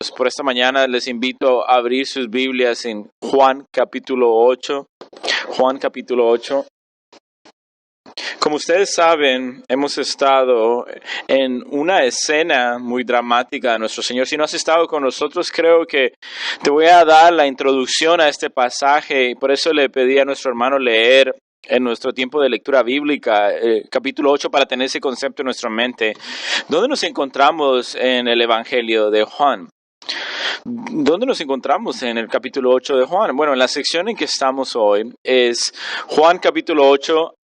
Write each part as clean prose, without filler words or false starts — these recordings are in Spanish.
Por esta mañana les invito a abrir sus Biblias en Juan capítulo 8. Juan capítulo 8. Como ustedes saben, hemos estado en una escena muy dramática de nuestro Señor. Si no has estado con nosotros, creo que te voy a dar la introducción a este pasaje. Y por eso le pedí a nuestro hermano leer en nuestro tiempo de lectura bíblica, capítulo 8, para tener ese concepto en nuestra mente. ¿Dónde nos encontramos en el Evangelio de Juan? ¿Dónde nos encontramos en el capítulo 8 de Juan? Bueno, en la sección en que estamos hoy es Juan capítulo 8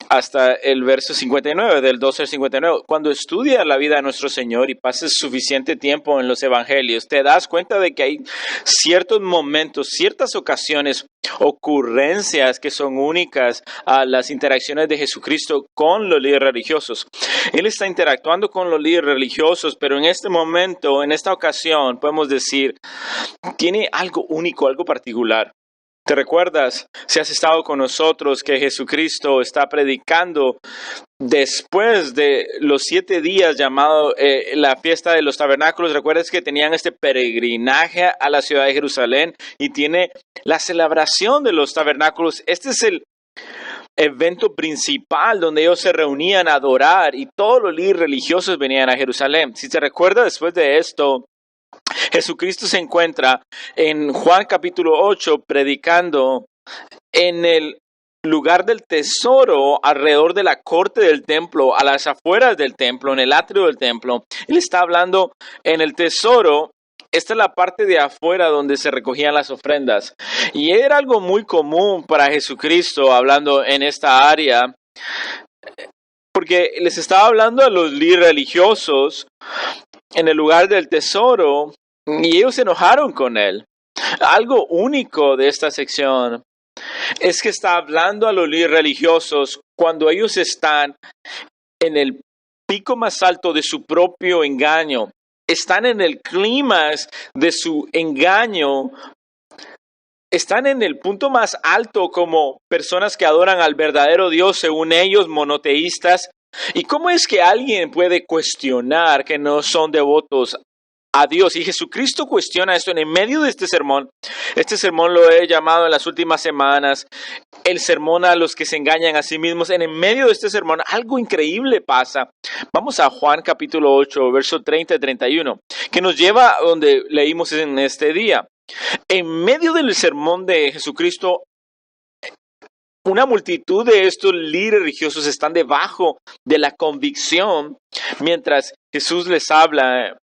hasta el verso 59, del 12 al 59. Cuando estudias la vida de nuestro Señor y pases suficiente tiempo en los evangelios, te das cuenta de que hay ciertos momentos, ciertas ocasiones, ocurrencias que son únicas a las interacciones de Jesucristo con los líderes religiosos. Él está interactuando con los líderes religiosos, pero en este momento, en esta ocasión, podemos decir, tiene algo único, algo particular. ¿Te recuerdas, si has estado con nosotros, que Jesucristo está predicando después de los 7 días llamado la fiesta de los tabernáculos? ¿Recuerdas que tenían este peregrinaje a la ciudad de Jerusalén y tiene la celebración de los tabernáculos? Este es el evento principal donde ellos se reunían a adorar y todos los líderes religiosos venían a Jerusalén. Si te recuerdas, después de esto, Jesucristo se encuentra en Juan capítulo 8 predicando en el lugar del tesoro alrededor de la corte del templo, a las afueras del templo, en el atrio del templo. Él está hablando en el tesoro. Esta es la parte de afuera donde se recogían las ofrendas. Y era algo muy común para Jesucristo hablando en esta área, porque les estaba hablando a los líderes religiosos en el lugar del tesoro y ellos se enojaron con él. Algo único de esta sección es que está hablando a los líderes religiosos cuando ellos están en el pico más alto de su propio engaño. Están en el clímax de su engaño. Están en el punto más alto como personas que adoran al verdadero Dios, según ellos, monoteístas. ¿Y cómo es que alguien puede cuestionar que no son devotos a Dios? Y Jesucristo cuestiona esto en medio de este sermón. Este sermón lo he llamado en las últimas semanas el sermón a los que se engañan a sí mismos. En medio de este sermón algo increíble pasa. Vamos a Juan capítulo 8, verso 30 y 31, que nos lleva a donde leímos en este día. En medio del sermón de Jesucristo, una multitud de estos líderes religiosos están debajo de la convicción mientras Jesús les habla.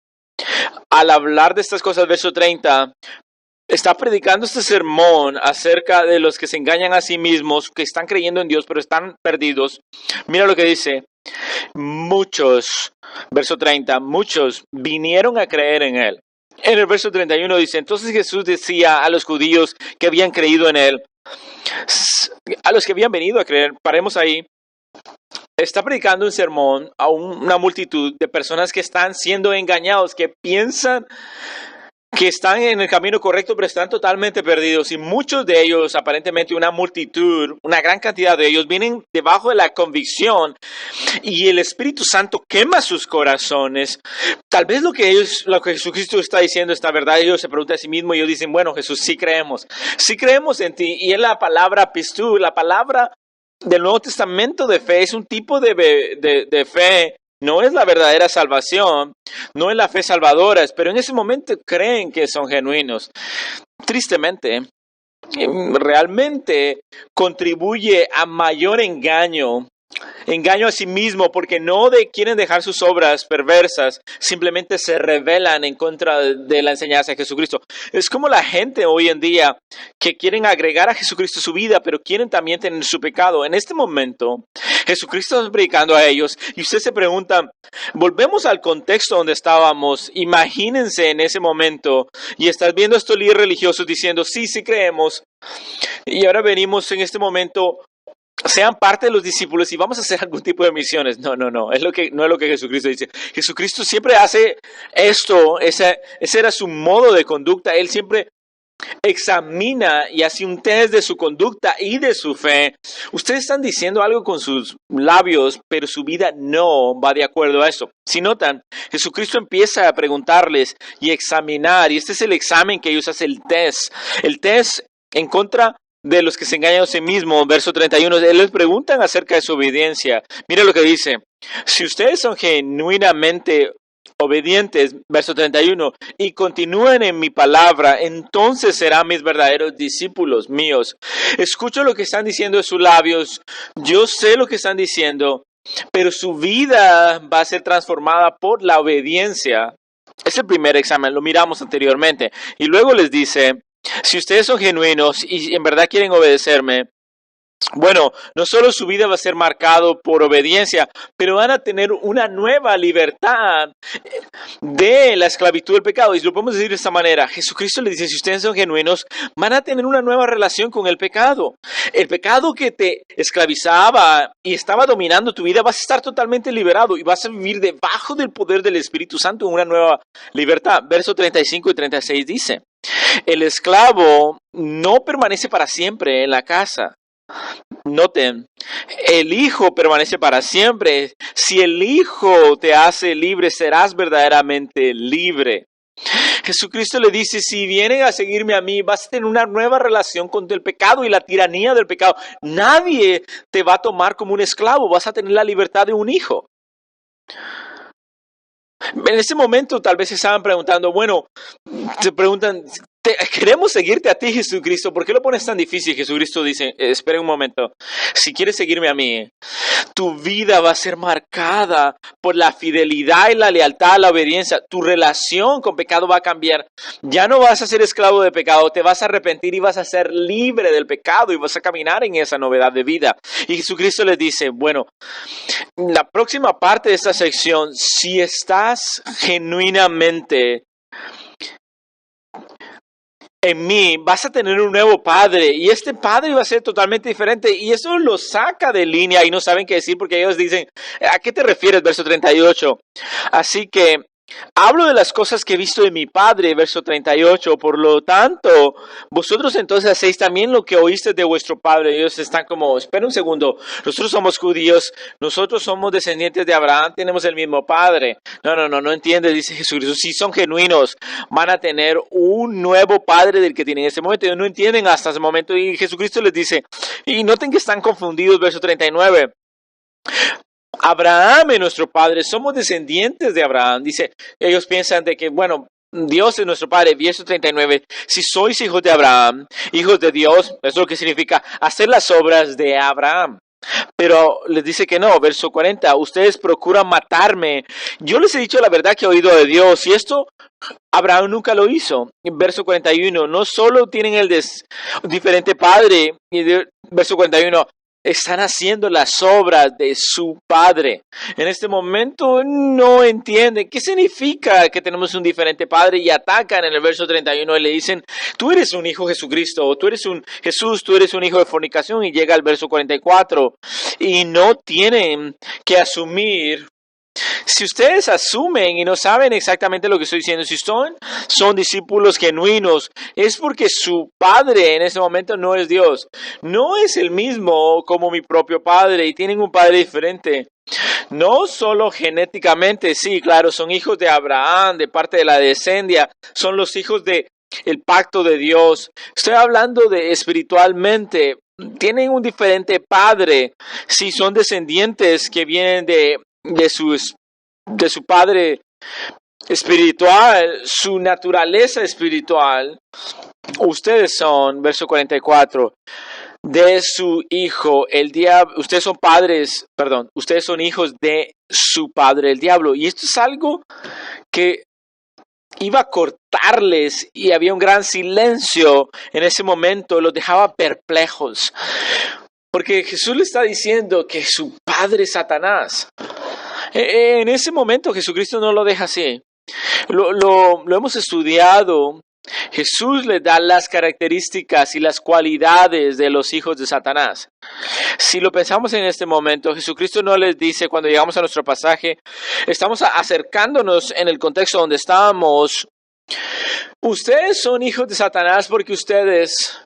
Al hablar de estas cosas, verso 30, está predicando este sermón acerca de los que se engañan a sí mismos, que están creyendo en Dios, pero están perdidos. Mira lo que dice. Muchos, verso 30, muchos vinieron a creer en él. En el verso 31 dice, entonces Jesús decía a los judíos que habían creído en él, a los que habían venido a creer, paremos ahí. Está predicando un sermón a una multitud de personas que están siendo engañados, que piensan que están en el camino correcto, pero están totalmente perdidos. Y muchos de ellos, aparentemente una multitud, una gran cantidad de ellos, vienen debajo de la convicción y el Espíritu Santo quema sus corazones. Tal vez lo que Jesucristo está diciendo está verdad. Ellos se preguntan a sí mismos y ellos dicen, bueno, Jesús, sí creemos en ti. Y es la palabra pistú, la palabra del Nuevo Testamento de fe, es un tipo de fe. No es la verdadera salvación, no es la fe salvadora, pero en ese momento creen que son genuinos. Tristemente, realmente contribuye a mayor engaño a sí mismo, porque no quieren dejar sus obras perversas, simplemente se rebelan en contra de la enseñanza de Jesucristo. Es como la gente hoy en día que quieren agregar a Jesucristo su vida, pero quieren también tener su pecado. En este momento, Jesucristo está predicando a ellos y usted se pregunta, volvemos al contexto donde estábamos. Imagínense en ese momento y estás viendo a estos líderes religiosos diciendo, sí creemos, y ahora venimos en este momento, sean parte de los discípulos y vamos a hacer algún tipo de misiones. No, no es lo que Jesucristo dice. Jesucristo siempre hace esto, ese era su modo de conducta. Él siempre examina y hace un test de su conducta y de su fe. Ustedes están diciendo algo con sus labios, pero su vida no va de acuerdo a eso. Si notan, Jesucristo empieza a preguntarles y examinar, y este es el examen que ellos hacen, el test en contra de los que se engañan a sí mismos. Verso 31, él les preguntan acerca de su obediencia. Mira lo que dice: si ustedes son genuinamente obedientes, verso 31, y continúen en mi palabra, entonces serán mis verdaderos discípulos míos. Escucho lo que están diciendo de sus labios, yo sé lo que están diciendo, pero su vida va a ser transformada por la obediencia. Es el primer examen, lo miramos anteriormente. Y luego les dice: si ustedes son genuinos y en verdad quieren obedecerme, bueno, no solo su vida va a ser marcado por obediencia, pero van a tener una nueva libertad de la esclavitud del pecado. Y lo podemos decir de esta manera: Jesucristo le dice, si ustedes son genuinos, van a tener una nueva relación con el pecado. El pecado que te esclavizaba y estaba dominando tu vida, vas a estar totalmente liberado y vas a vivir debajo del poder del Espíritu Santo en una nueva libertad. Verso 35 y 36 dice: el esclavo no permanece para siempre en la casa. Noten, el Hijo permanece para siempre. Si el Hijo te hace libre, serás verdaderamente libre. Jesucristo le dice: si vienen a seguirme a mí, vas a tener una nueva relación con el pecado y la tiranía del pecado. Nadie te va a tomar como un esclavo, vas a tener la libertad de un hijo. En ese momento tal vez se estaban preguntando, se preguntan, queremos seguirte a ti, Jesucristo, ¿por qué lo pones tan difícil? Jesucristo dice: esperen un momento, si quieres seguirme a mí, tu vida va a ser marcada por la fidelidad y la lealtad, la obediencia. Tu relación con pecado va a cambiar. Ya no vas a ser esclavo de pecado, te vas a arrepentir y vas a ser libre del pecado y vas a caminar en esa novedad de vida. Y Jesucristo les dice: la próxima parte de esta sección, si estás genuinamente en mí, vas a tener un nuevo padre, y este padre va a ser totalmente diferente, y eso lo saca de línea y no saben qué decir, porque ellos dicen: ¿a qué te refieres? Verso 38. Así que hablo de las cosas que he visto de mi padre, verso 38. Por lo tanto, vosotros entonces hacéis también lo que oíste de vuestro padre. Ellos están como: espera un segundo, nosotros somos judíos, nosotros somos descendientes de Abraham, tenemos el mismo padre. No entiende, dice Jesucristo. Si son genuinos, van a tener un nuevo padre del que tienen en este momento. Ellos no entienden hasta ese momento, y Jesucristo les dice, y noten que están confundidos, verso 39. Abraham es nuestro padre, somos descendientes de Abraham. Dice, ellos piensan de que, Dios es nuestro padre. Verso 39, si sois hijos de Abraham, hijos de Dios, eso es lo que significa hacer las obras de Abraham. Pero les dice que no. Verso 40, ustedes procuran matarme. Yo les he dicho la verdad que he oído de Dios, y esto Abraham nunca lo hizo. Verso 41, no solo tienen el diferente padre, y verso 41, están haciendo las obras de su padre. En este momento no entienden qué significa que tenemos un diferente padre, y atacan en el verso 31 y le dicen: tú eres un hijo de Jesucristo, o tú eres un Jesús, tú eres un hijo de fornicación. Y llega al verso 44 y no tienen que asumir. Si ustedes asumen y no saben exactamente lo que estoy diciendo, si son discípulos genuinos, es porque su padre en ese momento no es Dios. No es el mismo como mi propio padre, y tienen un padre diferente. No solo genéticamente, sí, claro, son hijos de Abraham, de parte de la descendencia, son los hijos del pacto de Dios. Estoy hablando de espiritualmente. Tienen un diferente padre. Si son descendientes que vienen de su padre espiritual, su naturaleza espiritual, ustedes son, verso 44, de su hijo, el diablo. Ustedes son hijos de su padre, el diablo. Y esto es algo que iba a cortarles, y había un gran silencio en ese momento, los dejaba perplejos, porque Jesús le está diciendo que su padre es Satanás. En ese momento Jesucristo no lo deja así. Lo hemos estudiado. Jesús le da las características y las cualidades de los hijos de Satanás. Si lo pensamos en este momento, Jesucristo no les dice, cuando llegamos a nuestro pasaje, estamos acercándonos en el contexto donde estábamos, Ustedes son hijos de Satanás porque ustedes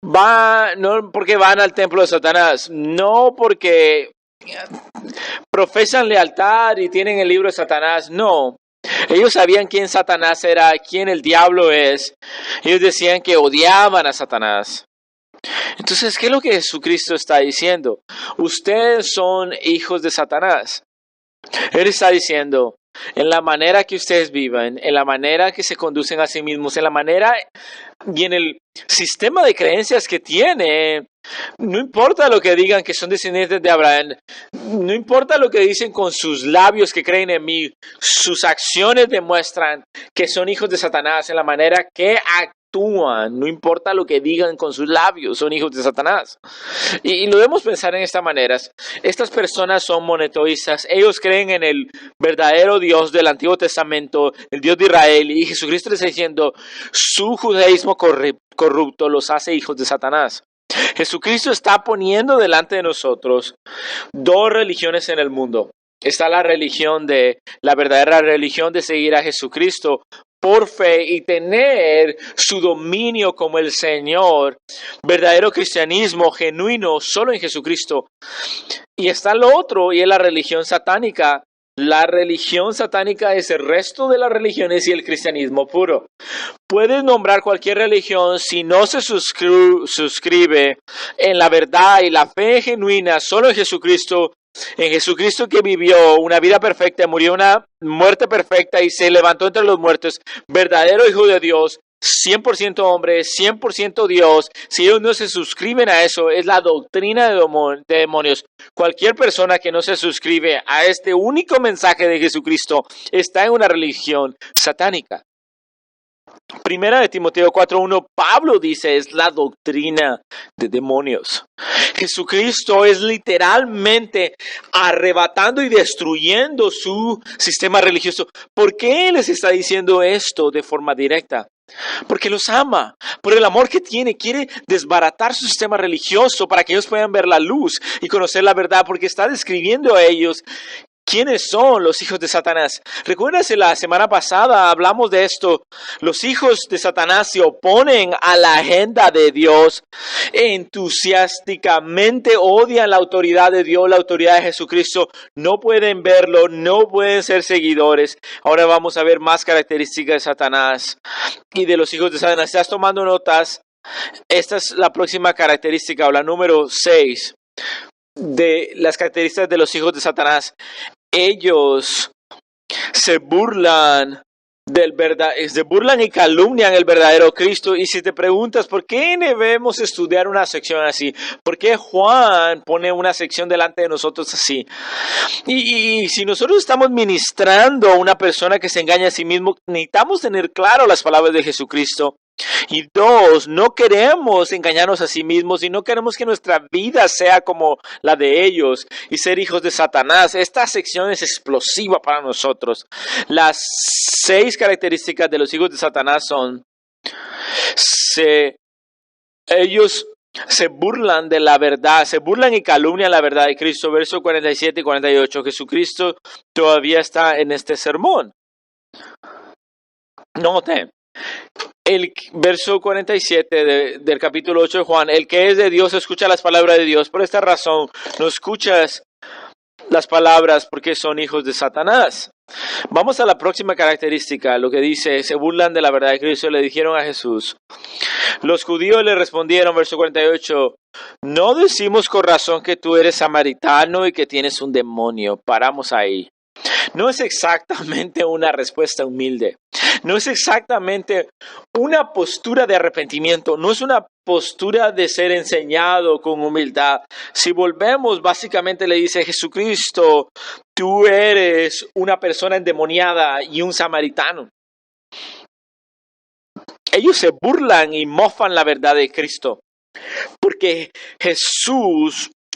no porque van al templo de Satanás, no porque profesan lealtad y tienen el libro de Satanás, no. Ellos sabían quién Satanás era, quién el diablo es. Ellos decían que odiaban a Satanás. Entonces, ¿qué es lo que Jesucristo está diciendo? Ustedes son hijos de Satanás. Él está diciendo, en la manera que ustedes viven, en la manera que se conducen a sí mismos, en la manera y en el sistema de creencias que tiene, no importa lo que digan que son descendientes de Abraham, no importa lo que dicen con sus labios que creen en mí, sus acciones demuestran que son hijos de Satanás en la manera que actúan, no importa lo que digan con sus labios, son hijos de Satanás. Y lo debemos pensar en esta manera. Estas personas son monetoístas, ellos creen en el verdadero Dios del Antiguo Testamento, el Dios de Israel, y Jesucristo les está diciendo, su judaísmo corrupto los hace hijos de Satanás. Jesucristo está poniendo delante de nosotros dos religiones en el mundo. Está la verdadera religión de seguir a Jesucristo por fe y tener su dominio como el Señor, verdadero cristianismo genuino solo en Jesucristo. Y está lo otro, y es la religión satánica. La religión satánica es el resto de las religiones y el cristianismo puro. Puedes nombrar cualquier religión si no se suscribe en la verdad y la fe genuina solo en Jesucristo que vivió una vida perfecta, murió una muerte perfecta y se levantó entre los muertos, verdadero Hijo de Dios, 100% hombre, 100% Dios. Si ellos no se suscriben a eso, es la doctrina de demonios. Cualquier persona que no se suscribe a este único mensaje de Jesucristo está en una religión satánica. Primera de Timoteo 4:1, Pablo dice, es la doctrina de demonios. Jesucristo es literalmente arrebatando y destruyendo su sistema religioso. ¿Por qué les está diciendo esto de forma directa? Porque los ama, por el amor que tiene, quiere desbaratar su sistema religioso para que ellos puedan ver la luz y conocer la verdad, porque está describiendo a ellos quiénes son los hijos de Satanás. Recuérdense, la semana pasada hablamos de esto. Los hijos de Satanás se oponen a la agenda de Dios, entusiásticamente odian la autoridad de Dios, la autoridad de Jesucristo. No pueden verlo, no pueden ser seguidores. Ahora vamos a ver más características de Satanás y de los hijos de Satanás. ¿Estás tomando notas? Esta es la próxima característica, o la número 6 de las características de los hijos de Satanás. Ellos se burlan y calumnian el verdadero Cristo. Y si te preguntas por qué debemos estudiar una sección así, por qué Juan pone una sección delante de nosotros así, y si nosotros estamos ministrando a una persona que se engaña a sí mismo, necesitamos tener claro las palabras de Jesucristo. Y 2, no queremos engañarnos a sí mismos y no queremos que nuestra vida sea como la de ellos y ser hijos de Satanás. Esta sección es explosiva para nosotros. Las 6 características de los hijos de Satanás son: ellos se burlan de la verdad, se burlan y calumnian la verdad de Cristo. Versos 47 y 48. Jesucristo todavía está en este sermón. Noten. El verso 47 del capítulo 8 de Juan, el que es de Dios escucha las palabras de Dios. Por esta razón, no escuchas las palabras porque son hijos de Satanás. Vamos a la próxima característica, lo que dice, se burlan de la verdad de Cristo, le dijeron a Jesús. Los judíos le respondieron, verso 48, no decimos con razón que tú eres samaritano y que tienes un demonio. Paramos ahí. No es exactamente una respuesta humilde. No es exactamente una postura de arrepentimiento. No es una postura de ser enseñado con humildad. Si volvemos, básicamente le dice Jesucristo, tú eres una persona endemoniada y un samaritano. Ellos se burlan y mofan la verdad de Cristo. Porque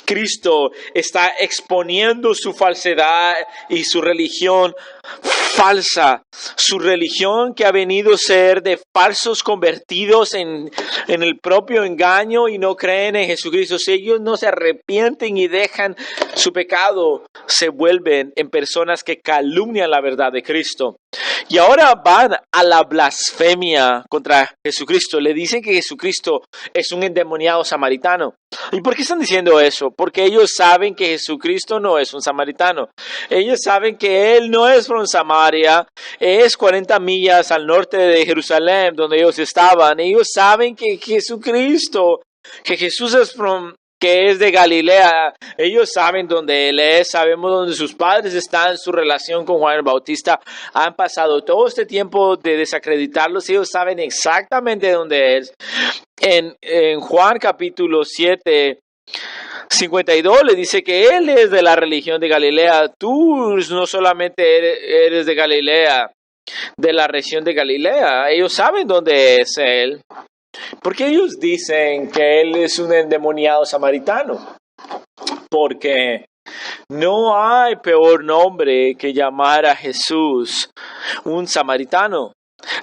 Cristo está exponiendo su falsedad y su religión falsa, su religión que ha venido a ser de falsos convertidos en el propio engaño y no creen en Jesucristo. Si ellos no se arrepienten y dejan su pecado, se vuelven en personas que calumnian la verdad de Cristo. Y ahora van a la blasfemia contra Jesucristo. Le dicen que Jesucristo es un endemoniado samaritano. ¿Y por qué están diciendo eso? Porque ellos saben que Jesucristo no es un samaritano. Ellos saben que Él no es from Samaria, es 40 millas al norte de Jerusalén, donde ellos estaban. Ellos saben que Jesucristo, que Jesús que es de Galilea. Ellos saben dónde Él es, sabemos dónde sus padres están, su relación con Juan el Bautista. Han pasado todo este tiempo de desacreditarlos, ellos saben exactamente dónde es. En Juan capítulo 7, 52 le dice que Él es de la religión de Galilea. Tú no solamente eres de Galilea, de la región de Galilea. Ellos saben dónde es Él. ¿Por qué ellos dicen que Él es un endemoniado samaritano? Porque no hay peor nombre que llamar a Jesús un samaritano.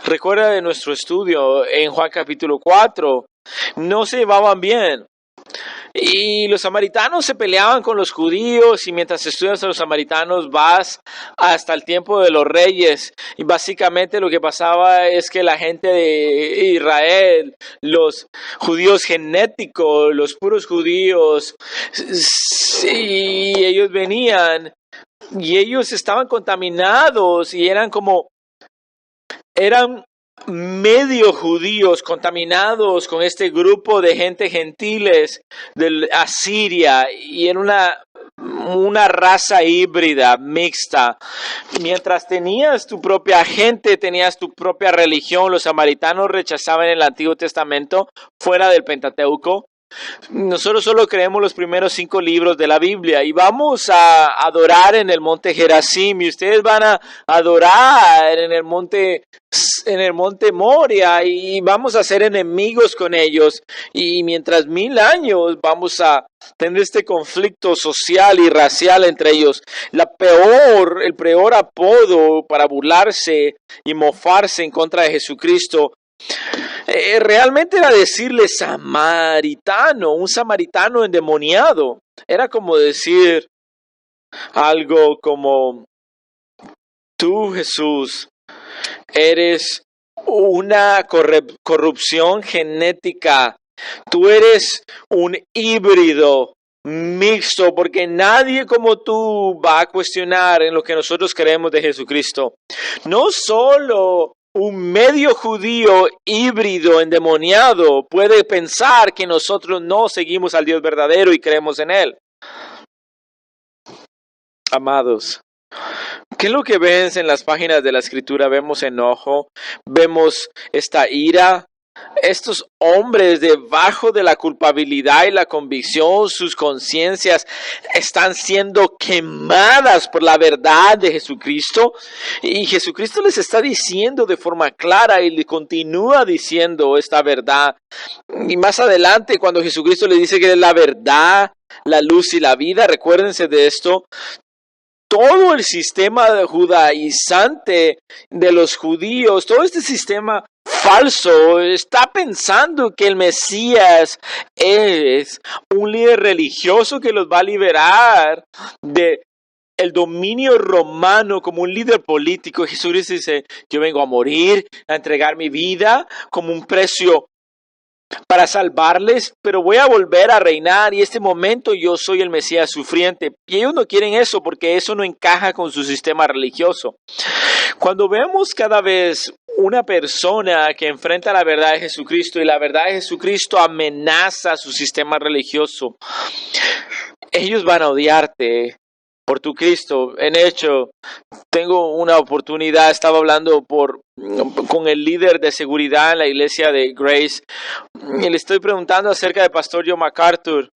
Recuerda de nuestro estudio en Juan capítulo 4, no se llevaban bien. Y los samaritanos se peleaban con los judíos, y mientras estudias a los samaritanos vas hasta el tiempo de los reyes. Y básicamente lo que pasaba es que la gente de Israel, los judíos genéticos, los puros judíos, y ellos venían y ellos estaban contaminados y eran medio judíos contaminados con este grupo de gente gentiles de Asiria, y en una raza híbrida, mixta. Mientras tenías tu propia gente, tenías tu propia religión. Los samaritanos rechazaban el Antiguo Testamento fuera del Pentateuco. Nosotros solo creemos los primeros 5 libros de la Biblia y vamos a adorar en el monte Gerazim, y ustedes van a adorar en el monte Moria, y vamos a ser enemigos con ellos, y mientras 1000 años vamos a tener este conflicto social y racial entre ellos. El peor apodo para burlarse y mofarse en contra de Jesucristo realmente era decirle samaritano, un samaritano endemoniado. Era como decir algo como: tú, Jesús, eres una corrupción genética. Tú eres un híbrido mixto, porque nadie como tú va a cuestionar en lo que nosotros creemos de Jesucristo. No solo un medio judío híbrido endemoniado puede pensar que nosotros no seguimos al Dios verdadero y creemos en Él. Amados, ¿qué es lo que ves en las páginas de la Escritura? Vemos enojo, vemos esta ira. Estos hombres, debajo de la culpabilidad y la convicción, sus conciencias están siendo quemadas por la verdad de Jesucristo, y Jesucristo les está diciendo de forma clara y le continúa diciendo esta verdad. Y más adelante, cuando Jesucristo le dice que es la verdad, la luz y la vida, recuérdense de esto. Todo el sistema judaizante de los judíos, todo este sistema falso, está pensando que el Mesías es un líder religioso que los va a liberar de el dominio romano, como un líder político. Jesús dice: yo vengo a morir, a entregar mi vida como un precio para salvarles, pero voy a volver a reinar, y este momento yo soy el Mesías sufriente. Y ellos no quieren eso, porque eso no encaja con su sistema religioso. Cuando vemos cada vez una persona que enfrenta la verdad de Jesucristo, y la verdad de Jesucristo amenaza su sistema religioso, ellos van a odiarte por tu Cristo. En hecho, tengo una oportunidad, estaba hablando con el líder de seguridad en la iglesia de Grace, y le estoy preguntando acerca del pastor John MacArthur,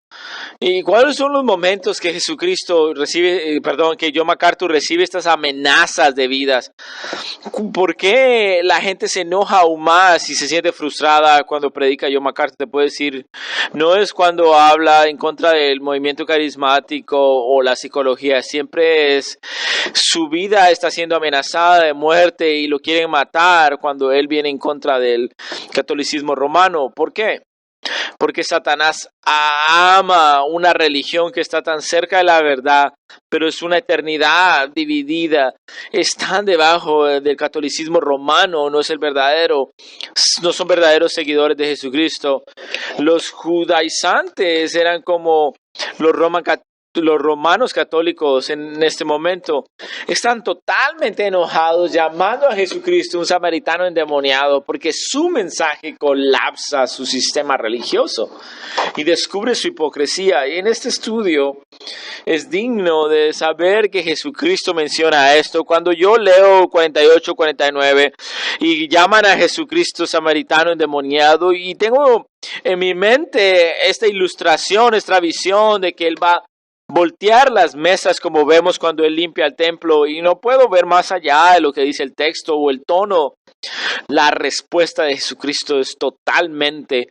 y cuáles son los momentos que que John MacArthur recibe estas amenazas de vidas. ¿Por qué la gente se enoja aún más y se siente frustrada cuando predica John MacArthur? Te puedo decir, no es cuando habla en contra del movimiento carismático o la psicología, siempre es su vida está siendo amenazada de muerte y lo quieren matar cuando él viene en contra del catolicismo romano. ¿Por qué? Porque Satanás ama una religión que está tan cerca de la verdad, pero es una eternidad dividida. Están debajo del catolicismo romano, no es el verdadero, no son verdaderos seguidores de Jesucristo. Los judaizantes eran como los romanos católicos en este momento. Están totalmente enojados, llamando a Jesucristo un samaritano endemoniado, porque su mensaje colapsa su sistema religioso y descubre su hipocresía. Y en este estudio es digno de saber que Jesucristo menciona esto. Cuando yo leo 48, 49 y llaman a Jesucristo samaritano endemoniado, y tengo en mi mente esta ilustración, esta visión de que Él va a voltear las mesas como vemos cuando Él limpia el templo, y no puedo ver más allá de lo que dice el texto o el tono. La respuesta de Jesucristo es totalmente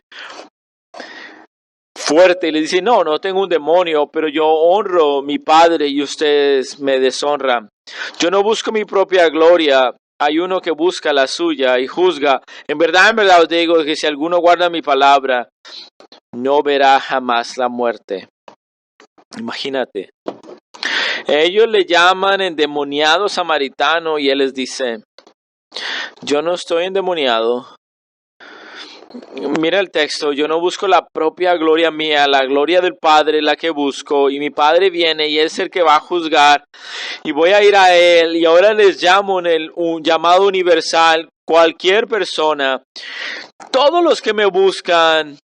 fuerte y le dice: no tengo un demonio, pero yo honro a mi Padre y ustedes me deshonran. Yo no busco mi propia gloria, hay uno que busca la suya y juzga. En verdad os digo que si alguno guarda mi palabra, no verá jamás la muerte. Imagínate. Ellos le llaman endemoniado samaritano y Él les dice: yo no estoy endemoniado. Mira el texto: yo no busco la propia gloria mía, la gloria del Padre la que busco, y mi Padre viene y es el que va a juzgar, y voy a ir a Él. Y ahora les llamo en un llamado universal, cualquier persona, todos los que me buscan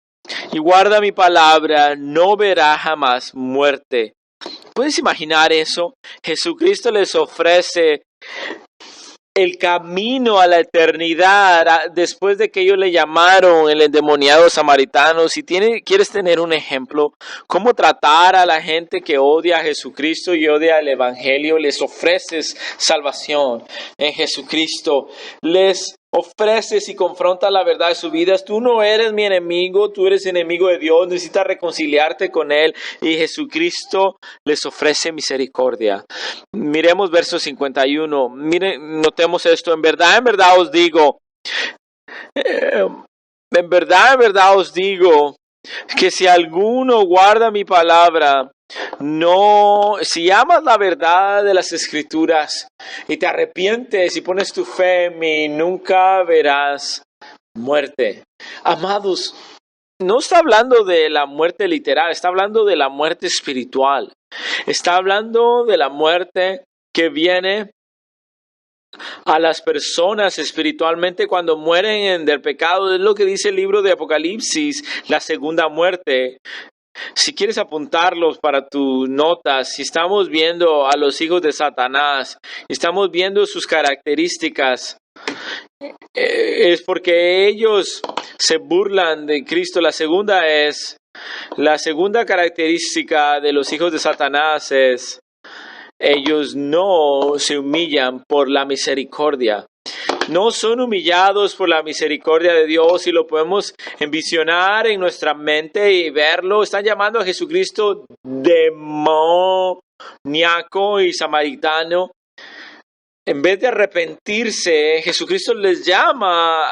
y guarda mi palabra, no verá jamás muerte. ¿Puedes imaginar eso? Jesucristo les ofrece el camino a la eternidad después de que ellos le llamaron el endemoniado samaritano. Si quieres tener un ejemplo, cómo tratar a la gente que odia a Jesucristo y odia el Evangelio, les ofreces salvación en Jesucristo. Les ofreces y confrontas la verdad de sus vidas. Tú no eres mi enemigo, tú eres enemigo de Dios, necesitas reconciliarte con Él, y Jesucristo les ofrece misericordia. Miremos verso 51. Notemos esto: en verdad os digo, en verdad os digo, que si alguno guarda mi palabra, si amas la verdad de las Escrituras y te arrepientes y pones tu fe en mí, nunca verás muerte. Amados, no está hablando de la muerte literal, está hablando de la muerte espiritual. Está hablando de la muerte que viene a las personas espiritualmente cuando mueren del pecado. Es lo que dice el libro de Apocalipsis, la segunda muerte. Si quieres apuntarlos para tus notas, si estamos viendo a los hijos de Satanás, estamos viendo sus características, es porque ellos se burlan de Cristo. La segunda característica de los hijos de Satanás es: ellos no se humillan por la misericordia. No son humillados por la misericordia de Dios, y lo podemos envisionar en nuestra mente y verlo. Están llamando a Jesucristo demoníaco y samaritano. En vez de arrepentirse, Jesucristo les llama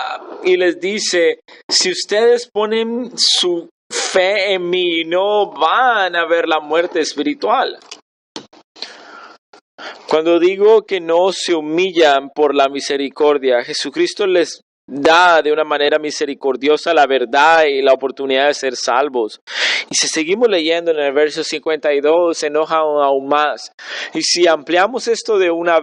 y les dice: si ustedes ponen su fe en mí, no van a ver la muerte espiritual. Cuando digo que no se humillan por la misericordia, Jesucristo les da de una manera misericordiosa la verdad y la oportunidad de ser salvos. Y si seguimos leyendo en el verso 52, se enoja aún más. Y si ampliamos esto de una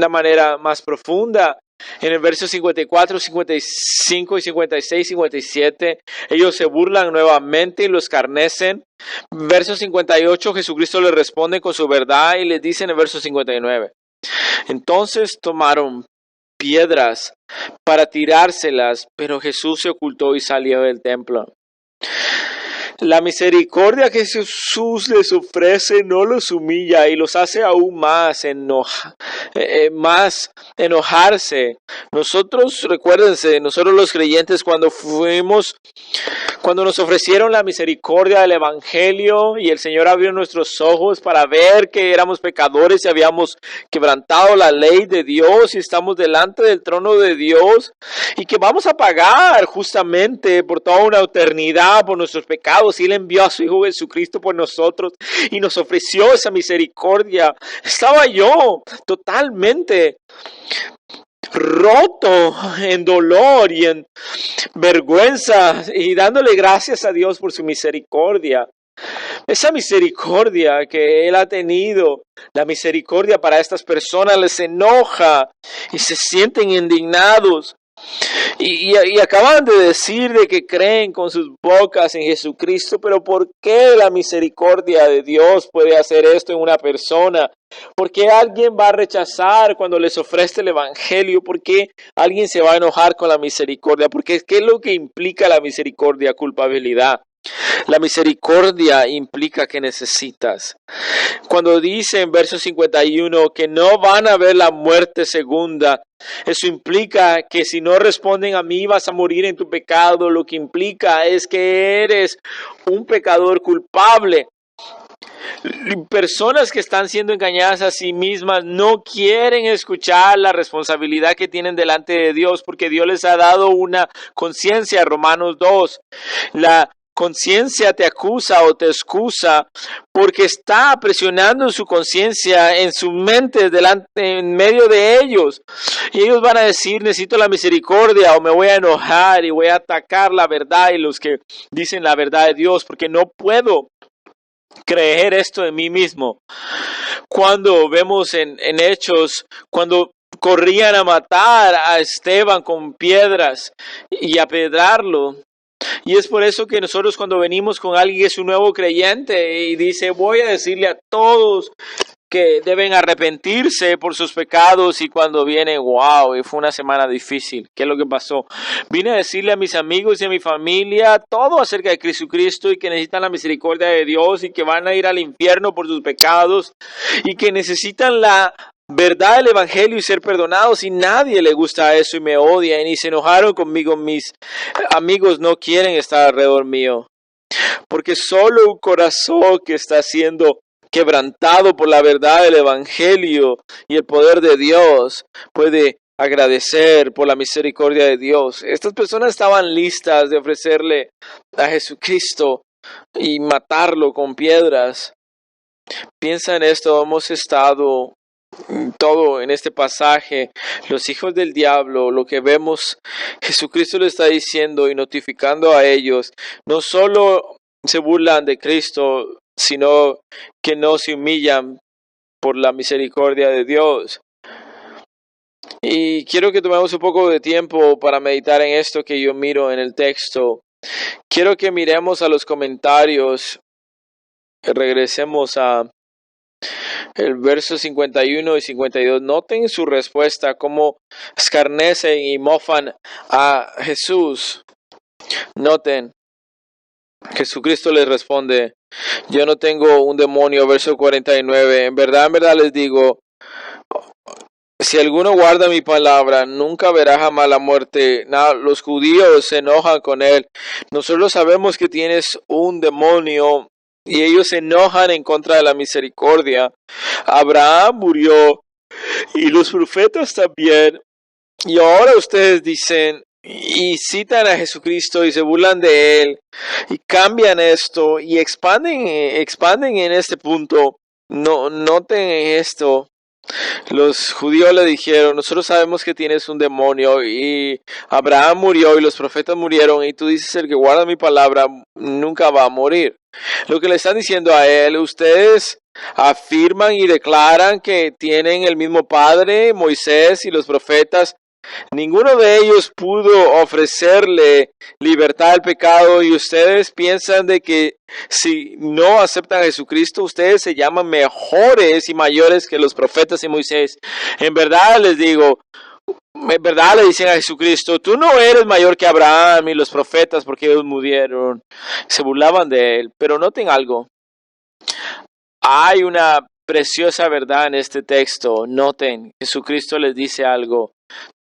manera más profunda, en el verso 54, 55 y 56, 57, ellos se burlan nuevamente y lo escarnecen. Verso 58, Jesucristo les responde con su verdad y les dice en el verso 59: entonces tomaron piedras para tirárselas, pero Jesús se ocultó y salió del templo. La misericordia que Jesús les ofrece no los humilla y los hace aún más, más enojarse. Nosotros, recuérdense, nosotros los creyentes cuando nos ofrecieron la misericordia del Evangelio y el Señor abrió nuestros ojos para ver que éramos pecadores y habíamos quebrantado la ley de Dios y estamos delante del trono de Dios y que vamos a pagar justamente por toda una eternidad por nuestros pecados. Y Él envió a su Hijo Jesucristo por nosotros y nos ofreció esa misericordia. Estaba yo totalmente roto en dolor y en vergüenza y dándole gracias a Dios por su misericordia. Esa misericordia que Él ha tenido, la misericordia para estas personas les enoja y se sienten indignados. Y acaban de decir de que creen con sus bocas en Jesucristo, pero ¿por qué la misericordia de Dios puede hacer esto en una persona? ¿Por qué alguien va a rechazar cuando les ofrece el Evangelio? ¿Por qué alguien se va a enojar con la misericordia? Porque ¿qué es lo que implica la misericordia? Culpabilidad. La misericordia implica que necesitas. Cuando dice en verso 51 que no van a ver la muerte segunda, eso implica que si no responden a mí vas a morir en tu pecado. Lo que implica es que eres un pecador culpable. Personas que están siendo engañadas a sí mismas no quieren escuchar la responsabilidad que tienen delante de Dios porque Dios les ha dado una conciencia. Romanos 2. La conciencia te acusa o te excusa porque está presionando su conciencia en su mente en medio de ellos. Y ellos van a decir, necesito la misericordia o me voy a enojar y voy a atacar la verdad y los que dicen la verdad de Dios porque no puedo creer esto de mí mismo. Cuando vemos en Hechos, cuando corrían a matar a Esteban con piedras y a apedrearlo. Y es por eso que nosotros cuando venimos con alguien que es un nuevo creyente y dice, voy a decirle a todos que deben arrepentirse por sus pecados, y cuando viene, wow, y fue una semana difícil. ¿Qué es lo que pasó? Vine a decirle a mis amigos y a mi familia todo acerca de Jesucristo y que necesitan la misericordia de Dios y que van a ir al infierno por sus pecados y que necesitan la verdad del Evangelio y ser perdonados, y nadie le gusta eso y me odian y se enojaron conmigo. Mis amigos no quieren estar alrededor mío porque solo un corazón que está siendo quebrantado por la verdad del Evangelio y el poder de Dios puede agradecer por la misericordia de Dios. Estas personas estaban listas de ofrecerle a Jesucristo y matarlo con piedras. Piensa en esto, hemos estado todo en este pasaje, los hijos del diablo, lo que vemos, Jesucristo le está diciendo y notificando a ellos, no solo se burlan de Cristo, sino que no se humillan por la misericordia de Dios. Y quiero que tomemos un poco de tiempo para meditar en esto que yo miro en el texto. Quiero que miremos a los comentarios, regresemos a el verso 51 y 52. Noten su respuesta, cómo escarnecen y mofan a Jesús. Noten, Jesucristo les responde, yo no tengo un demonio. Verso 49, en verdad les digo, si alguno guarda mi palabra, nunca verá jamás la muerte. Los judíos se enojan con él. Nosotros sabemos que tienes un demonio y ellos se enojan en contra de la misericordia. Abraham murió y los profetas también. Y ahora ustedes dicen y citan a Jesucristo y se burlan de él y cambian esto y expanden en este punto. No, noten esto. Los judíos le dijeron, nosotros sabemos que tienes un demonio y Abraham murió y los profetas murieron y tú dices, el que guarda mi palabra nunca va a morir. Lo que le están diciendo a él, ustedes afirman y declaran que tienen el mismo Padre, Moisés y los profetas. Ninguno de ellos pudo ofrecerle libertad al pecado y ustedes piensan de que si no aceptan a Jesucristo, ustedes se llaman mejores y mayores que los profetas y Moisés. En verdad les digo, en verdad le dicen a Jesucristo, tú no eres mayor que Abraham y los profetas porque ellos murieron. Se burlaban de él, pero noten algo. Hay una preciosa verdad en este texto. Noten, Jesucristo les dice algo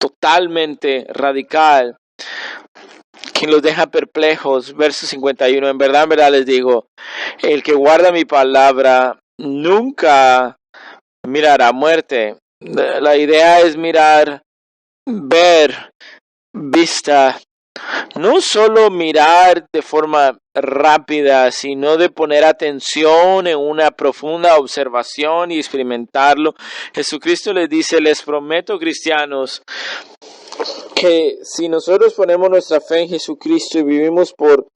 totalmente radical que los deja perplejos. Verso 51, en verdad les digo, el que guarda mi palabra nunca mirará muerte. La idea es mirar, ver, vista, no solo mirar de forma rápida, sino de poner atención en una profunda observación y experimentarlo. Jesucristo les dice, les prometo, cristianos, que si nosotros ponemos nuestra fe en Jesucristo y vivimos por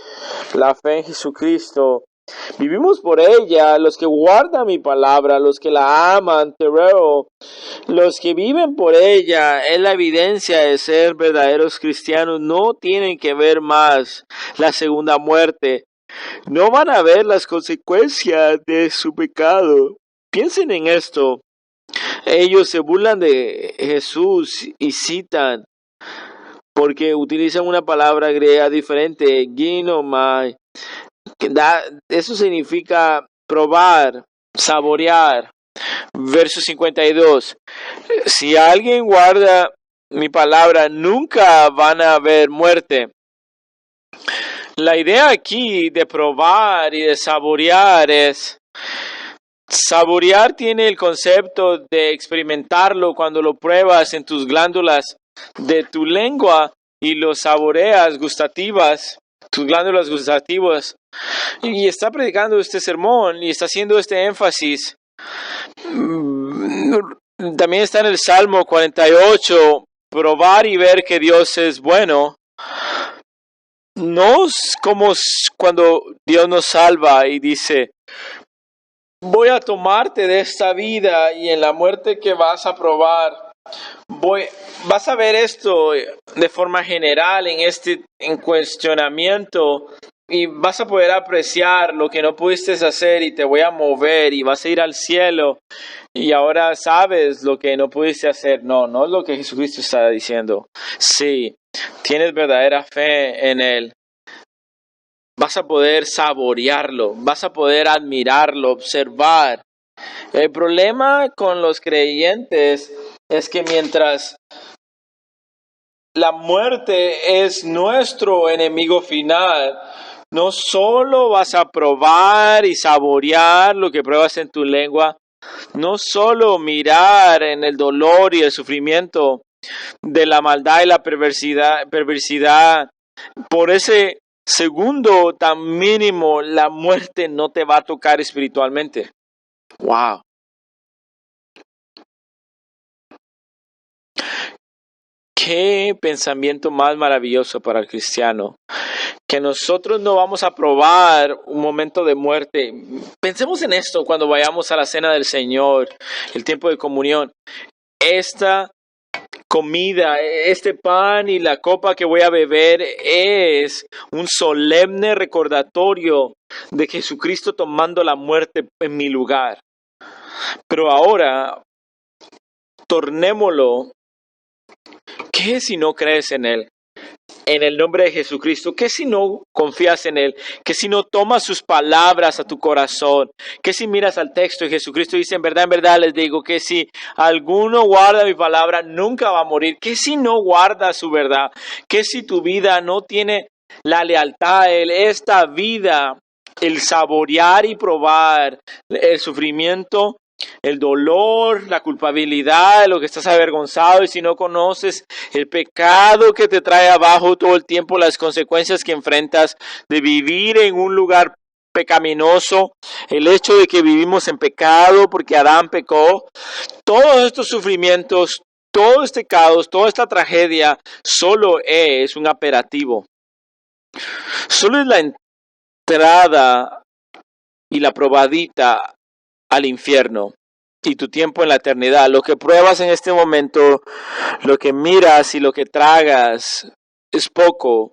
la fe en Jesucristo, vivimos por ella, los que guardan mi palabra, los que la aman, tereo, los que viven por ella, es la evidencia de ser verdaderos cristianos. No tienen que ver más la segunda muerte. No van a ver las consecuencias de su pecado. Piensen en esto. Ellos se burlan de Jesús y citan, porque utilizan una palabra griega diferente, ginomai, eso significa probar, saborear. Verso 52. Si alguien guarda mi palabra, nunca van a haber muerte. La idea aquí de probar y de saborear es, saborear tiene el concepto de experimentarlo cuando lo pruebas en tus glándulas de tu lengua y lo saboreas gustativas, tus glándulas gustativas. Y está predicando este sermón y está haciendo este énfasis. También está en el Salmo 48, probar y ver que Dios es bueno. No es como cuando Dios nos salva y dice, voy a tomarte de esta vida y en la muerte que vas a probar, vas a ver esto de forma general en cuestionamiento y vas a poder apreciar lo que no pudiste hacer y te voy a mover y vas a ir al cielo y ahora sabes lo que no pudiste hacer. No es lo que Jesucristo está diciendo. Sí, tienes verdadera fe en Él. Vas a poder saborearlo, vas a poder admirarlo, observar. El problema con los creyentes es que mientras la muerte es nuestro enemigo final, no solo vas a probar y saborear lo que pruebas en tu lengua, no solo mirar en el dolor y el sufrimiento de la maldad y la perversidad, por ese segundo tan mínimo, la muerte no te va a tocar espiritualmente. Wow. Qué pensamiento más maravilloso para el cristiano. Que nosotros no vamos a probar un momento de muerte. Pensemos en esto cuando vayamos a la cena del Señor, el tiempo de comunión. Esta comida, este pan y la copa que voy a beber es un solemne recordatorio de Jesucristo tomando la muerte en mi lugar. Pero ahora, tornémoslo. ¿Qué si no crees en Él? En el nombre de Jesucristo. ¿Qué si no confías en Él? ¿Qué si no tomas sus palabras a tu corazón? ¿Qué si miras al texto y Jesucristo dice, en verdad les digo que si alguno guarda mi palabra, nunca va a morir? ¿Qué si no guarda su verdad? ¿Qué si tu vida no tiene la lealtad a Él? Esta vida, el saborear y probar el sufrimiento, el dolor, la culpabilidad, lo que estás avergonzado y si no conoces el pecado que te trae abajo todo el tiempo, las consecuencias que enfrentas de vivir en un lugar pecaminoso, el hecho de que vivimos en pecado porque Adán pecó, todos estos sufrimientos, todo este caos, toda esta tragedia, solo es un aperitivo. Solo es la entrada y la probadita al infierno y tu tiempo en la eternidad. Lo que pruebas en este momento, lo que miras y lo que tragas es poco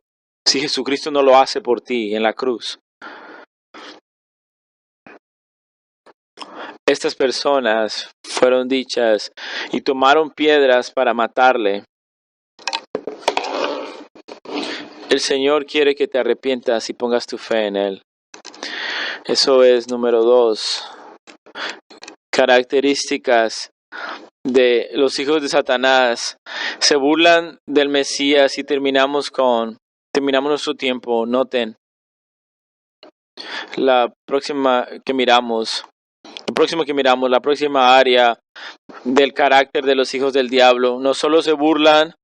si Jesucristo no lo hace por ti en la cruz. Estas personas fueron dichas y tomaron piedras para matarle. El Señor quiere que te arrepientas y pongas tu fe en Él. Eso es número 2. Características de los hijos de Satanás. Se burlan del Mesías y terminamos nuestro tiempo. Noten, la próxima área del carácter de los hijos del diablo. No solo se burlan,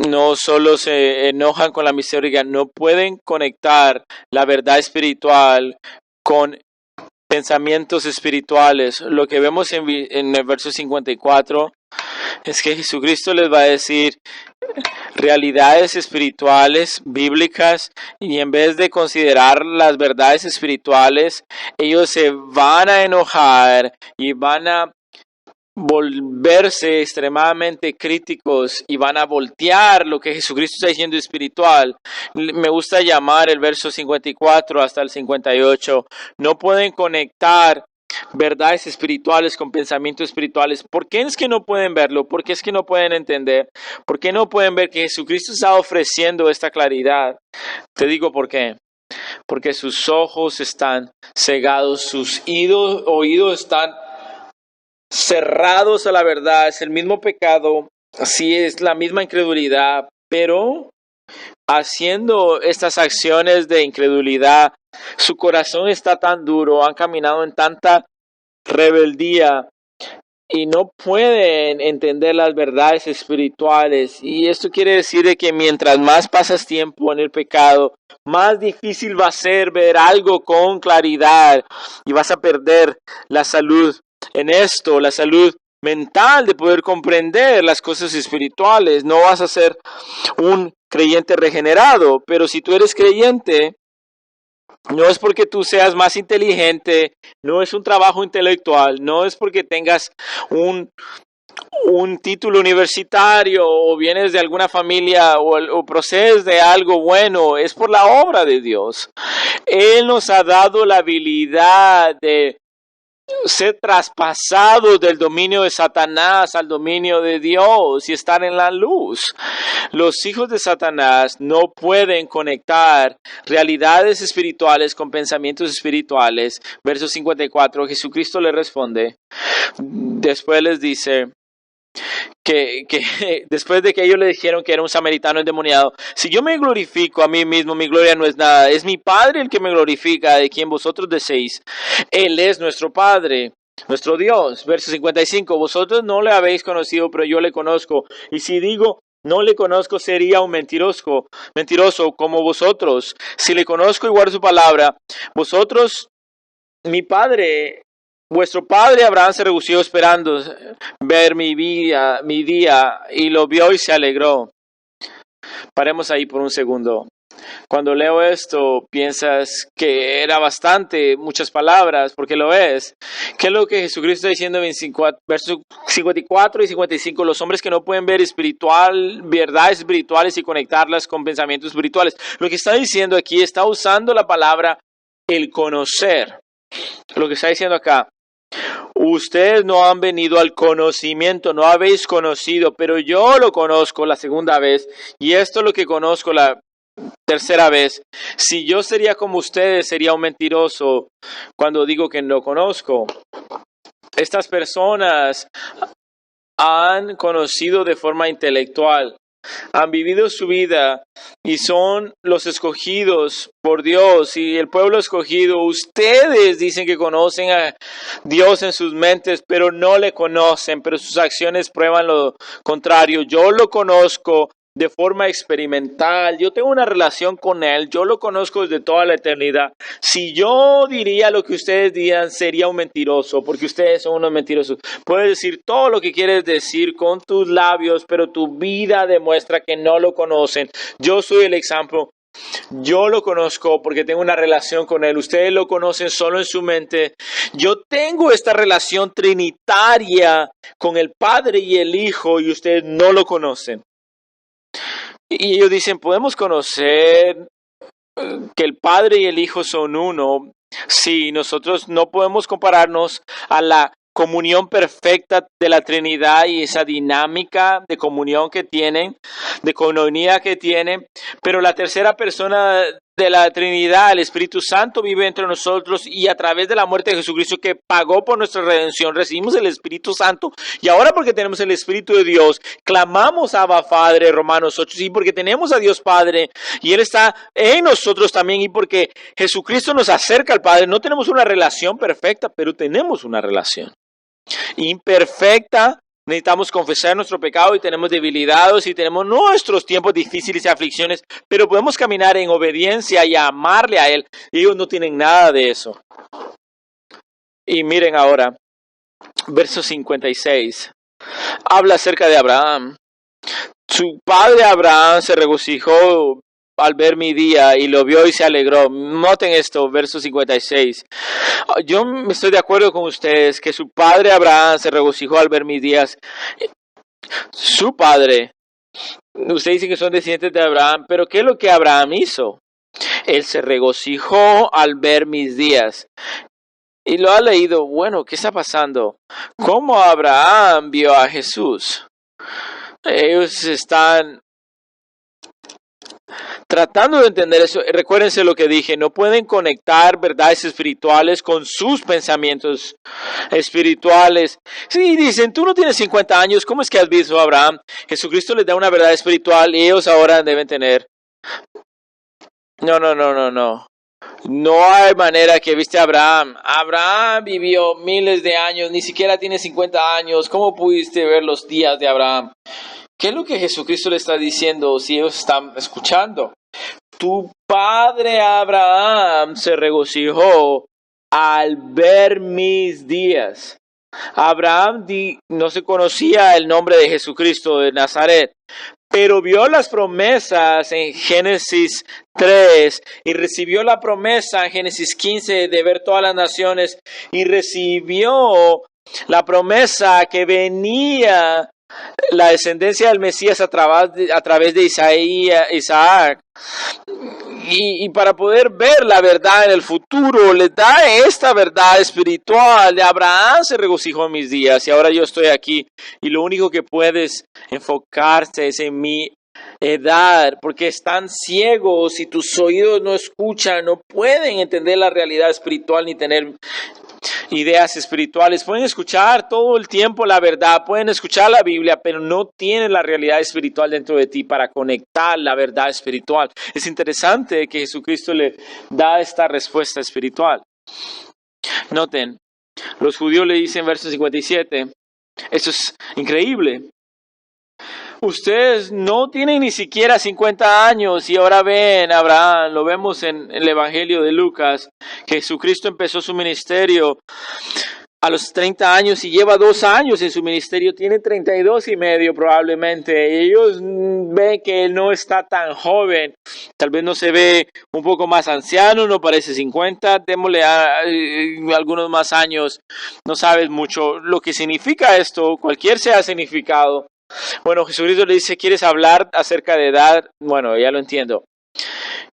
no solo se enojan con la misericordia, no pueden conectar la verdad espiritual con pensamientos espirituales. Lo que vemos en el verso 54 es que Jesucristo les va a decir realidades espirituales, bíblicas, y en vez de considerar las verdades espirituales, ellos se van a enojar y van a volverse extremadamente críticos y van a voltear lo que Jesucristo está diciendo espiritual. Me gusta llamar el verso 54 hasta el 58. No pueden conectar verdades espirituales con pensamientos espirituales. ¿Por qué es que no pueden verlo? ¿Por qué es que no pueden entender? ¿Por qué no pueden ver que Jesucristo está ofreciendo esta claridad? Te digo por qué. Porque sus ojos están cegados, sus oídos están cerrados a la verdad. Es el mismo pecado, así es la misma incredulidad, pero haciendo estas acciones de incredulidad, su corazón está tan duro, han caminado en tanta rebeldía y no pueden entender las verdades espirituales. Y esto quiere decir de que mientras más pasas tiempo en el pecado, más difícil va a ser ver algo con claridad y vas a perder la salud en esto, la salud mental de poder comprender las cosas espirituales. No vas a ser un creyente regenerado, pero si tú eres creyente, no es porque tú seas más inteligente, no es un trabajo intelectual, no es porque tengas un título universitario o vienes de alguna familia o procedes de algo bueno, es por la obra de Dios. Él nos ha dado la habilidad de ser traspasados del dominio de Satanás al dominio de Dios y estar en la luz. Los hijos de Satanás no pueden conectar realidades espirituales con pensamientos espirituales. Verso 54, Jesucristo le responde. Después les dice que después de que ellos le dijeron que era un samaritano endemoniado, si yo me glorifico a mí mismo, mi gloria no es nada. Es mi Padre el que me glorifica, de quien vosotros deseéis. Él es nuestro Padre, nuestro Dios. Verso 55, vosotros no le habéis conocido, pero yo le conozco. Y si digo no le conozco, sería un mentiroso como vosotros. Si le conozco y guardo su palabra, vosotros, mi Padre, vuestro padre Abraham se regocijó esperando ver mi día, y lo vio y se alegró. Paremos ahí por un segundo. Cuando leo esto, piensas que era bastante, muchas palabras, porque lo es. ¿Qué es lo que Jesucristo está diciendo en versos 54 y 55? Los hombres que no pueden ver verdades espirituales y conectarlas con pensamientos espirituales. Lo que está diciendo aquí, está usando la palabra el conocer. Lo que está diciendo acá. Ustedes no han venido al conocimiento, no habéis conocido, pero yo lo conozco la segunda vez y esto es lo que conozco la tercera vez. Si yo sería como ustedes, sería un mentiroso cuando digo que no conozco. Estas personas han conocido de forma intelectual, han vivido su vida y son los escogidos por Dios y el pueblo escogido. Ustedes dicen que conocen a Dios en sus mentes, pero no le conocen, pero sus acciones prueban lo contrario. Yo lo conozco de forma experimental, yo tengo una relación con Él, yo lo conozco desde toda la eternidad. Si yo diría lo que ustedes digan, sería un mentiroso, porque ustedes son unos mentirosos. Puedes decir todo lo que quieres decir con tus labios, pero tu vida demuestra que no lo conocen. Yo soy el ejemplo. Yo lo conozco porque tengo una relación con Él. Ustedes lo conocen solo en su mente. Yo tengo esta relación trinitaria con el Padre y el Hijo y ustedes no lo conocen. Y ellos dicen, podemos conocer que el Padre y el Hijo son uno. Sí, nosotros no podemos compararnos a la comunión perfecta de la Trinidad y esa dinámica de comunión que tienen. de coinonía que tiene, pero la tercera persona de la Trinidad, el Espíritu Santo, vive entre nosotros y a través de la muerte de Jesucristo que pagó por nuestra redención, recibimos el Espíritu Santo y ahora porque tenemos el Espíritu de Dios, clamamos a Abba Padre, Romanos 8, y porque tenemos a Dios Padre y Él está en nosotros también y porque Jesucristo nos acerca al Padre, no tenemos una relación perfecta, pero tenemos una relación imperfecta. Necesitamos confesar nuestro pecado y tenemos debilidades y tenemos nuestros tiempos difíciles y aflicciones, pero podemos caminar en obediencia y amarle a Él. Y ellos no tienen nada de eso. Y miren ahora, verso 56. Habla acerca de Abraham. Su padre Abraham se regocijó al ver mi día y lo vio y se alegró. Noten esto, verso 56. Yo estoy de acuerdo con ustedes que su padre Abraham se regocijó al ver mis días. Su padre, ustedes dicen que son descendientes de Abraham, pero ¿qué es lo que Abraham hizo? Él se regocijó al ver mis días. Y lo ha leído, bueno, ¿qué está pasando? ¿Cómo Abraham vio a Jesús? Ellos están tratando de entender eso. Recuérdense lo que dije, no pueden conectar verdades espirituales con sus pensamientos espirituales. Sí, dicen, tú no tienes 50 años, ¿cómo es que has visto a Abraham? Jesucristo les da una verdad espiritual y ellos ahora deben tener. No. No hay manera que viste a Abraham. Abraham vivió miles de años, ni siquiera tiene 50 años. ¿Cómo pudiste ver los días de Abraham? ¿Qué es lo que Jesucristo le está diciendo si ellos están escuchando? Tu padre Abraham se regocijó al ver mis días. Abraham no se conocía el nombre de Jesucristo de Nazaret, pero vio las promesas en Génesis 3 y recibió la promesa en Génesis 15 de ver todas las naciones y recibió la promesa que venía la descendencia del Mesías a través de Isaac. Y para poder ver la verdad en el futuro, le da esta verdad espiritual. De Abraham se regocijó en mis días y ahora yo estoy aquí. Y lo único que puedes enfocarte es en mi edad, porque están ciegos y tus oídos no escuchan, no pueden entender la realidad espiritual ni tener ideas espirituales. Pueden escuchar todo el tiempo la verdad, pueden escuchar la Biblia, pero no tienen la realidad espiritual dentro de ti para conectar la verdad espiritual. Es interesante que Jesucristo le da esta respuesta espiritual. Noten, los judíos le dicen en verso 57, eso es increíble. Ustedes no tienen ni siquiera 50 años y ahora ven a Abraham, lo vemos en el Evangelio de Lucas, que Jesucristo empezó su ministerio a los 30 años y lleva 2 años en su ministerio, tiene 32 y medio probablemente. Ellos ven que él no está tan joven, tal vez no se ve un poco más anciano, no parece 50, démosle algunos más años, no sabes mucho lo que significa esto, cualquier sea significado. Bueno, Jesucristo le dice, ¿quieres hablar acerca de edad? Bueno, ya lo entiendo.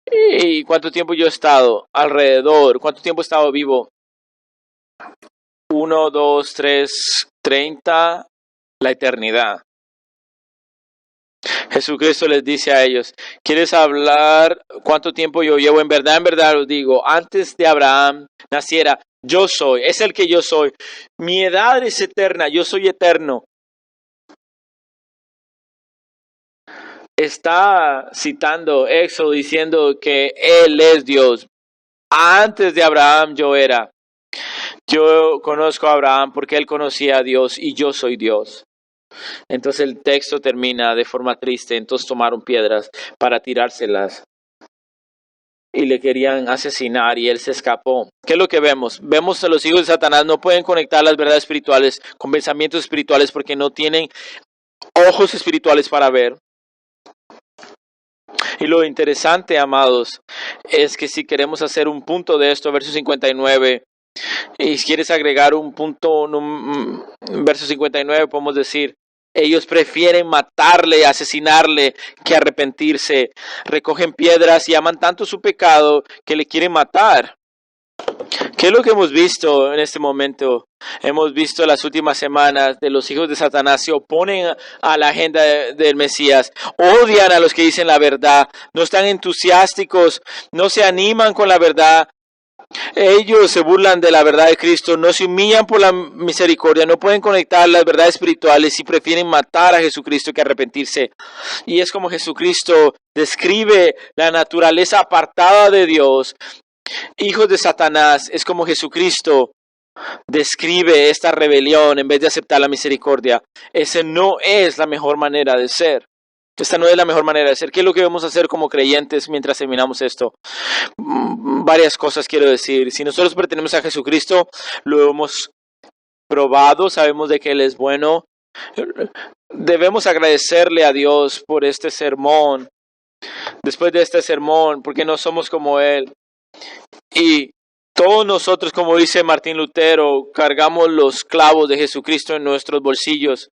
¿Y cuánto tiempo yo he estado alrededor? ¿Cuánto tiempo he estado vivo? 1, 2, 3, 30, la eternidad. Jesucristo les dice a ellos, ¿quieres hablar cuánto tiempo yo llevo? En verdad os digo, antes de Abraham naciera, yo soy, es el que yo soy. Mi edad es eterna, yo soy eterno. Está citando Éxodo diciendo que Él es Dios. Antes de Abraham yo era. Yo conozco a Abraham porque él conocía a Dios y yo soy Dios. Entonces el texto termina de forma triste. Entonces tomaron piedras para tirárselas y le querían asesinar y él se escapó. ¿Qué es lo que vemos? Vemos a los hijos de Satanás no pueden conectar las verdades espirituales con pensamientos espirituales porque no tienen ojos espirituales para ver. Y lo interesante, amados, es que si queremos hacer un punto de esto, verso 59, y si quieres agregar un punto, verso 59, podemos decir, ellos prefieren matarle, asesinarle, que arrepentirse. Recogen piedras y aman tanto su pecado que le quieren matar. ¿Qué es lo que hemos visto en este momento? Hemos visto las últimas semanas de los hijos de Satanás se oponen a la agenda del Mesías, odian a los que dicen la verdad, no están entusiásticos, no se animan con la verdad. Ellos se burlan de la verdad de Cristo, no se humillan por la misericordia, no pueden conectar las verdades espirituales y prefieren matar a Jesucristo que arrepentirse. Y es como Jesucristo describe la naturaleza apartada de Dios. Hijos de Satanás, es como Jesucristo describe esta rebelión en vez de aceptar la misericordia. Esa no es la mejor manera de ser. Esta no es la mejor manera de ser. ¿Qué es lo que debemos hacer como creyentes mientras terminamos esto? Varias cosas quiero decir. Si nosotros pertenecemos a Jesucristo, lo hemos probado, sabemos de que Él es bueno. Debemos agradecerle a Dios por este sermón. Después de este sermón, porque no somos como Él. Y todos nosotros, como dice Martín Lutero, cargamos los clavos de Jesucristo en nuestros bolsillos.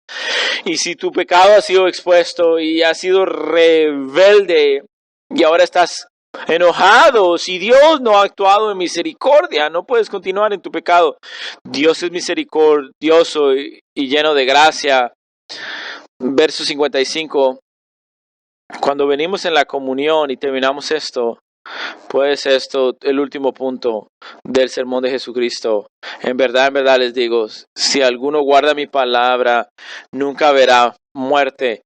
Y si tu pecado ha sido expuesto y has sido rebelde y ahora estás enojado, si Dios no ha actuado en misericordia, no puedes continuar en tu pecado. Dios es misericordioso y lleno de gracia. Verso 55. Cuando venimos en la comunión y terminamos esto, pues esto, el último punto del sermón de Jesucristo. En verdad les digo, si alguno guarda mi palabra, nunca verá muerte.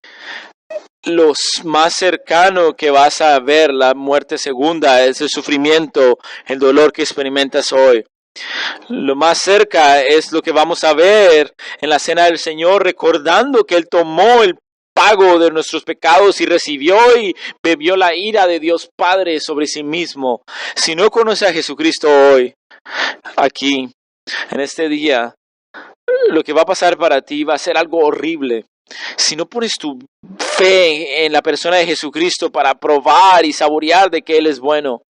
Lo más cercano que vas a ver la muerte segunda es el sufrimiento, el dolor que experimentas hoy. Lo más cerca es lo que vamos a ver en la cena del Señor, recordando que Él tomó el pago de nuestros pecados y recibió y bebió la ira de Dios Padre sobre sí mismo. Si no conoces a Jesucristo hoy, aquí, en este día, lo que va a pasar para ti va a ser algo horrible. Si no pones tu fe en la persona de Jesucristo para probar y saborear de que Él es bueno,